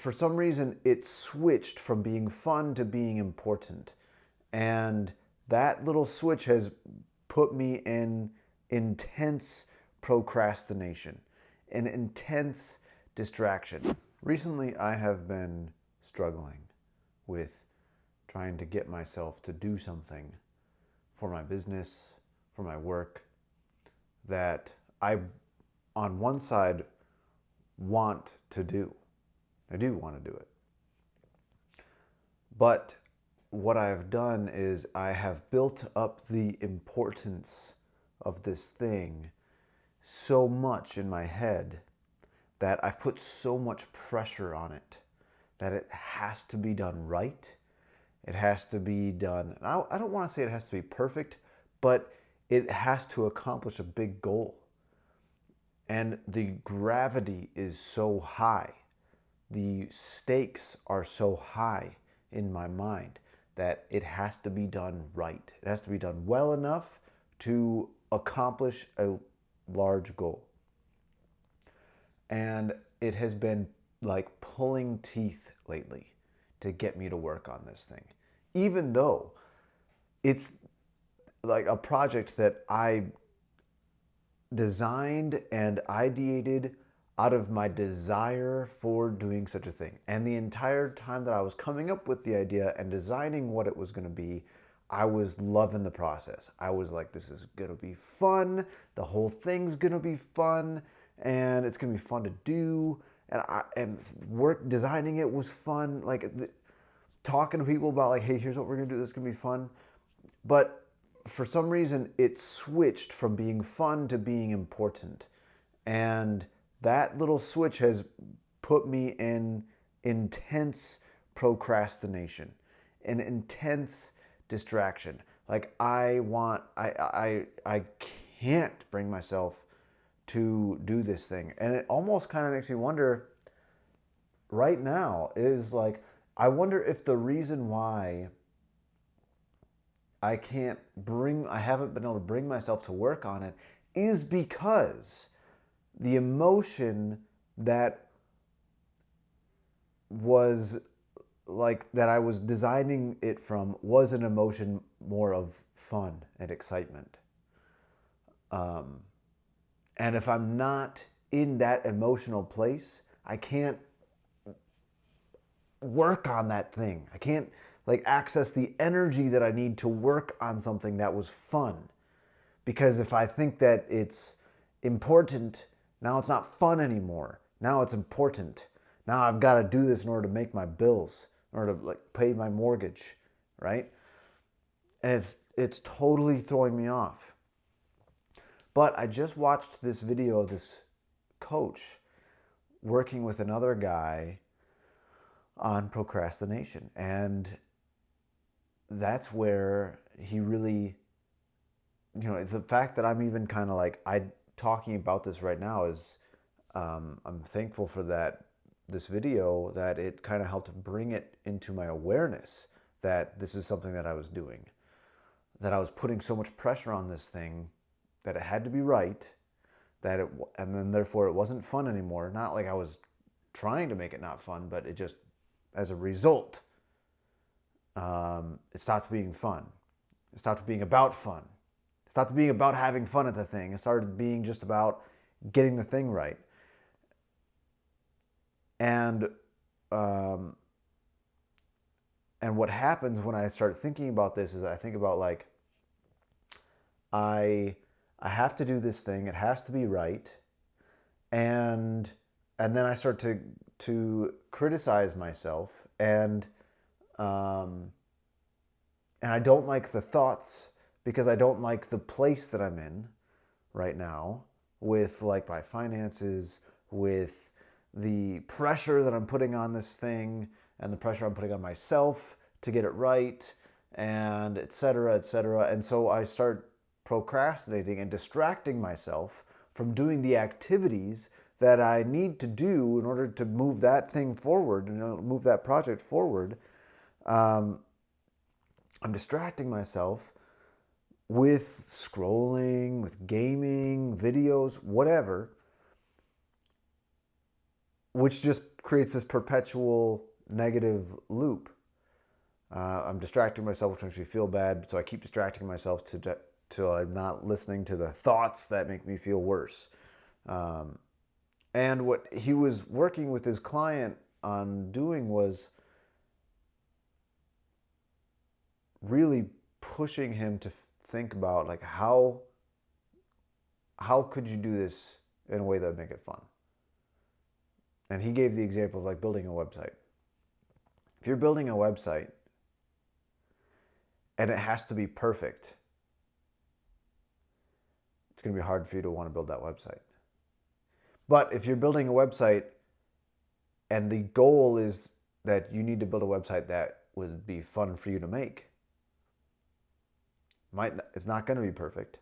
for some reason, it switched from being fun to being important. And that little switch has put me in intense procrastination, an intense distraction. Recently, I have been struggling with trying to get myself to do something for my business, for my work, that I, on one side, want to do. I do want to do it. But what I've done is I have built up the importance of this thing so much in my head that I've put so much pressure on it that it has to be done right. It has to be done, I don't want to say it has to be perfect, but it has to accomplish a big goal. And the gravity is so high. The stakes are so high in my mind that it has to be done right. It has to be done well enough to accomplish a large goal. And it has been like pulling teeth lately to get me to work on this thing. Even though it's like a project that I designed and ideated out of my desire for doing such a thing. And the entire time that I was coming up with the idea and designing what it was going to be, I was loving the process. I was like, this is going to be fun. The whole thing's going to be fun, and it's going to be fun to do. And work designing it was fun. Like talking to people about like, hey, here's what we're going to do. This is going to be fun. But for some reason, it switched from being fun to being important. And that little switch has put me in intense procrastination, an intense distraction. Like I can't bring myself to do this thing. And it almost kind of makes me wonder right now is like, I wonder if the reason why I haven't been able to bring myself to work on it is because the emotion that was like that I was designing it from was an emotion more of fun and excitement. And if I'm not in that emotional place, I can't work on that thing. I can't like access the energy that I need to work on something that was fun. Because if I think that it's important, now it's not fun anymore. Now it's important. Now I've got to do this in order to make my bills, in order to like pay my mortgage, right? And it's totally throwing me off. But I just watched this video of this coach working with another guy on procrastination. And that's where he really, the fact that I'm even kind of like, talking about this right now is, I'm thankful for this video, that it kind of helped bring it into my awareness that this is something that I was doing, that I was putting so much pressure on this thing that it had to be right, and then therefore it wasn't fun anymore. Not like I was trying to make it not fun, but it just, as a result, it stopped being fun. It stopped being about fun. It stopped being about having fun at the thing. It started being just about getting the thing right. And what happens when I start thinking about this is I think about like, I have to do this thing. It has to be right. And then I start to criticize myself, and I don't like the thoughts because I don't like the place that I'm in right now with like my finances, with the pressure that I'm putting on this thing and the pressure I'm putting on myself to get it right, and et cetera, et cetera. And so I start procrastinating and distracting myself from doing the activities that I need to do in order to move that thing forward, move that project forward. I'm distracting myself with scrolling, with gaming, videos, whatever, which just creates this perpetual negative loop. I'm distracting myself, which makes me feel bad, so I keep distracting myself till I'm not listening to the thoughts that make me feel worse. And what he was working with his client on doing was really pushing him to think about, like, how could you do this in a way that would make it fun? And he gave the example of like building a website. If you're building a website and it has to be perfect, it's going to be hard for you to want to build that website. But if you're building a website and the goal is that you need to build a website that would be fun for you to make, it's not going to be perfect,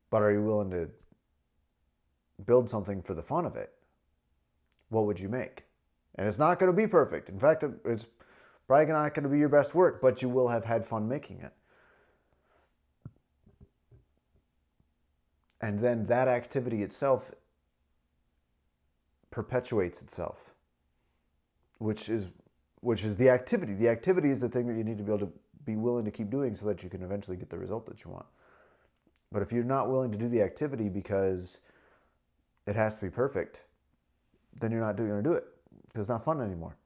but are you willing to build something for the fun of it? What would you make? And it's not going to be perfect. In fact, it's probably not going to be your best work, but you will have had fun making it. And then that activity itself perpetuates itself, which is the activity. The activity is the thing that you need to be able to be willing to keep doing so that you can eventually get the result that you want. But if you're not willing to do the activity because it has to be perfect, then you're not going to do it because it's not fun anymore.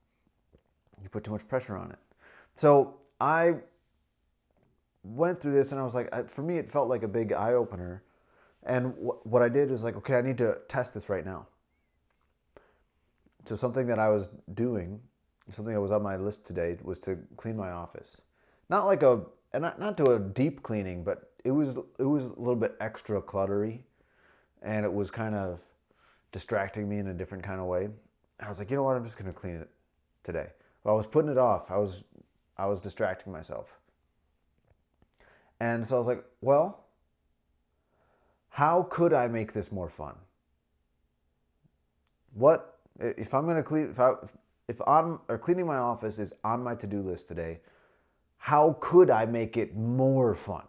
You put too much pressure on it. So I went through this and I was like, for me, it felt like a big eye-opener. And what I did is like, okay, I need to test this right now. So something that I was doing, something that was on my list today, was to clean my office. Not do a deep cleaning, but it was a little bit extra cluttery, and it was kind of distracting me in a different kind of way. And I was like, you know what? I'm just going to clean it today. Well, I was putting it off. I was distracting myself. And so I was like, well, how could I make this more fun? What if I'm going to clean? If cleaning my office is on my to-do list today, how could I make it more fun?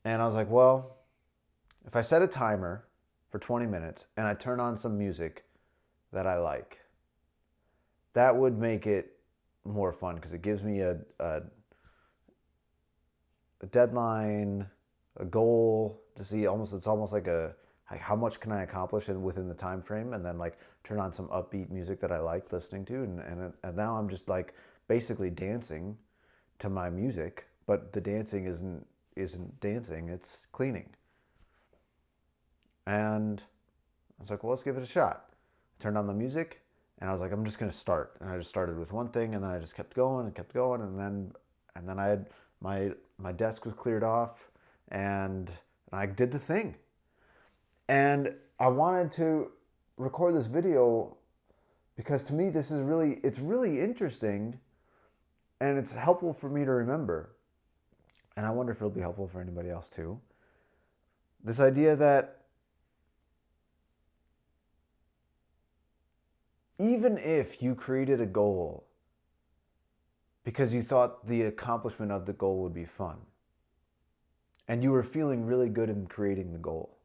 And I was like, well, if I set a timer for 20 minutes and I turn on some music that I like, that would make it more fun because it gives me a deadline, a goal to see. It's almost like how much can I accomplish within the time frame, and then like turn on some upbeat music that I like listening to, and now I'm just like basically dancing to my music, but the dancing isn't dancing, it's cleaning. And I was like, well, let's give it a shot. I turned on the music and I was like, I'm just gonna start. And I just started with one thing, and then I just kept going, and then I had my desk was cleared off, and I did the thing. And I wanted to record this video because to me it's really interesting, and it's helpful for me to remember. And I wonder if it'll be helpful for anybody else too. This idea that even if you created a goal because you thought the accomplishment of the goal would be fun, and you were feeling really good in creating the goal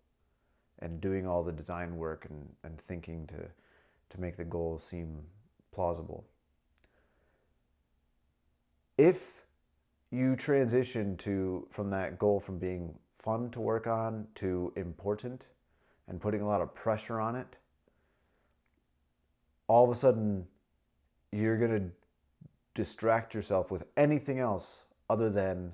and doing all the design work and thinking to make the goal seem plausible, if you transition from that goal from being fun to work on to important and putting a lot of pressure on it, all of a sudden you're going to distract yourself with anything else other than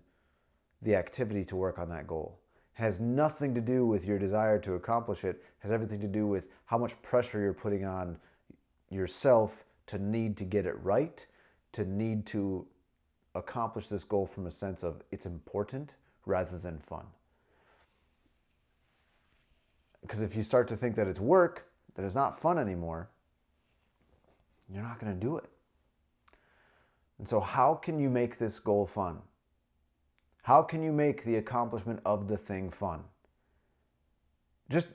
the activity to work on that goal. It has nothing to do with your desire to accomplish it. It has everything to do with how much pressure you're putting on yourself to need to get it right, to need to accomplish this goal from a sense of it's important rather than fun. Because if you start to think that it's work, that it's not fun anymore, you're not going to do it. And so how can you make this goal fun? How can you make the accomplishment of the thing fun? Just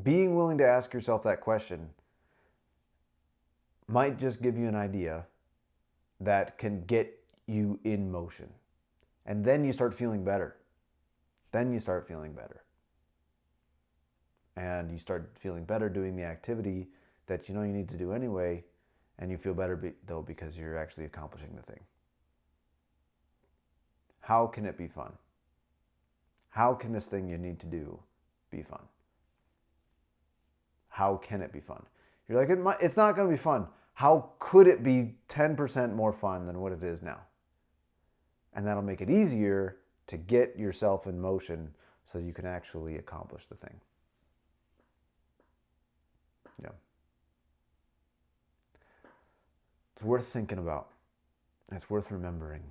being willing to ask yourself that question might just give you an idea that can get you in motion. And then you start feeling better. and you start feeling better doing the activity that you know you need to do anyway, and you feel better though because you're actually accomplishing the thing. How can it be fun? How can this thing you need to do be fun? How can it be fun? You're like, it's not going to be fun. How could it be 10% more fun than what it is now? And that'll make it easier to get yourself in motion so you can actually accomplish the thing. Yeah. It's worth thinking about. It's worth remembering.